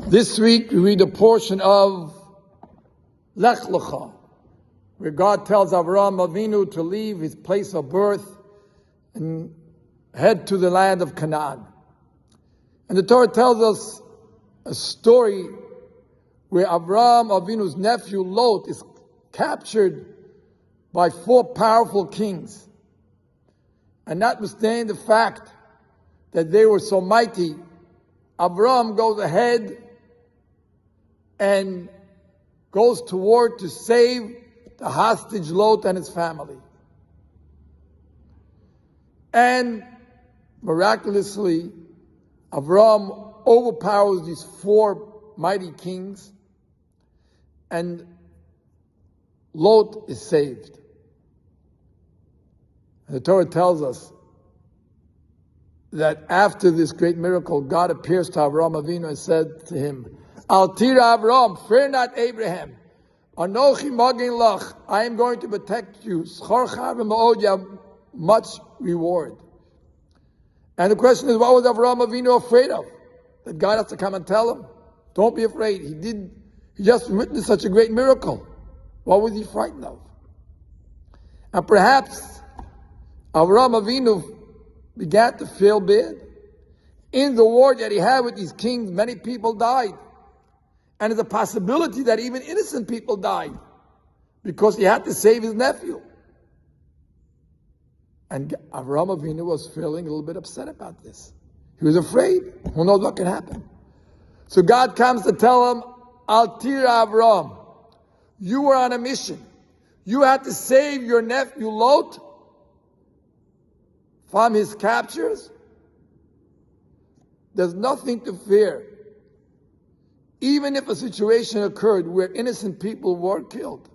This week we read a portion of Lecha, where God tells Avraham Avinu to leave his place of birth and head to the land of Canaan. And the Torah tells us a story where Avraham Avinu's nephew Lot is captured by 4 powerful kings. And notwithstanding the fact that they were so mighty, Avraham goes ahead and goes to war to save the hostage Lot and his family. And miraculously, Avraham overpowers these 4 mighty kings, and Lot is saved. And the Torah tells us that after this great miracle, God appears to Avraham Avinu and said to him, Al tira Avraham, fear not Abraham. Anochi magin lach, I am going to protect you. Schorcha v'ma'od, you have much reward. And the question is, what was Avraham Avinu afraid of? That God has to come and tell him, don't be afraid. He just witnessed such a great miracle. What was he frightened of? And perhaps Avraham Avinu began to feel bad. In the war that he had with these kings, many people died. And there's a possibility that even innocent people died because he had to save his nephew. And Avraham Avinu was feeling a little bit upset about this. He was afraid. Who knows what can happen? So God comes to tell him, Al tira Avraham, you were on a mission. You had to save your nephew Lot from his captures. There's nothing to fear. Even if a situation occurred where innocent people were killed,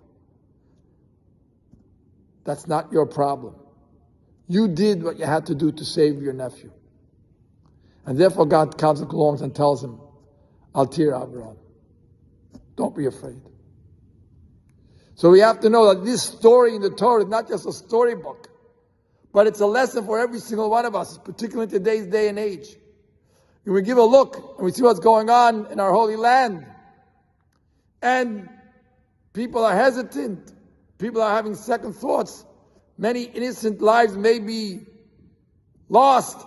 that's not your problem. You did what you had to do to save your nephew. And therefore God comes along and tells him, Al tira Avraham, don't be afraid. So we have to know that this story in the Torah is not just a storybook, but it's a lesson for every single one of us, particularly in today's day and age. When we give a look and we see what's going on in our holy land, and people are hesitant, people are having second thoughts, many innocent lives may be lost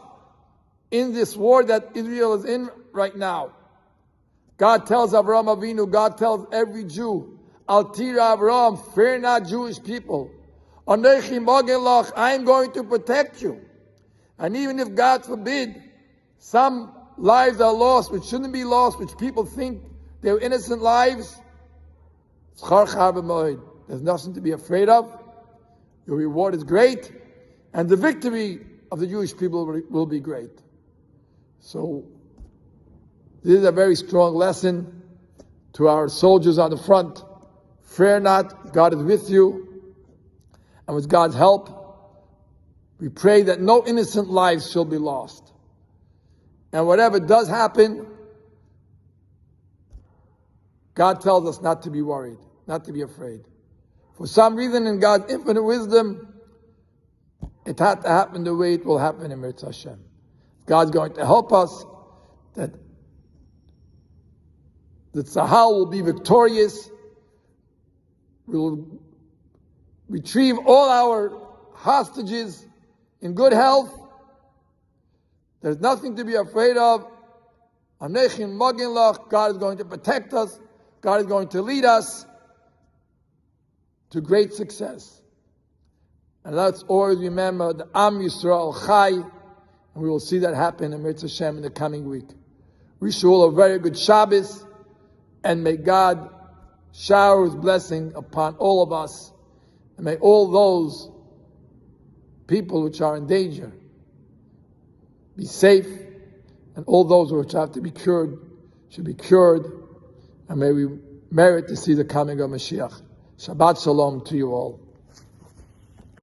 in this war that Israel is in right now. God tells Avraham Avinu, God tells every Jew, Al tira Avraham, fear not Jewish people. Anochi magin lach, I am going to protect you. And even if, God forbid, some lives are lost, which shouldn't be lost, which people think they're innocent lives, there's nothing to be afraid of. Your reward is great, and the victory of the Jewish people will be great. So, this is a very strong lesson to our soldiers on the front. Fear not, God is with you, and with God's help, we pray that no innocent lives shall be lost. And whatever does happen, God tells us not to be worried, not to be afraid. For some reason, in God's infinite wisdom, it had to happen the way it will happen in Mirz Hashem. God's going to help us that the Tzahal will be victorious. We will retrieve all our hostages in good health. There's nothing to be afraid of. Anochi magin lach, God is going to protect us. God is going to lead us to great success. And let's always remember the Am Yisrael Chai, and we will see that happen in Mirz Hashem in the coming week. Wish you all a very good Shabbos, and may God shower His blessing upon all of us, and may all those people which are in danger be safe, and all those which have to be cured should be cured, and may we merit to see the coming of Mashiach. Shabbat Shalom to you all.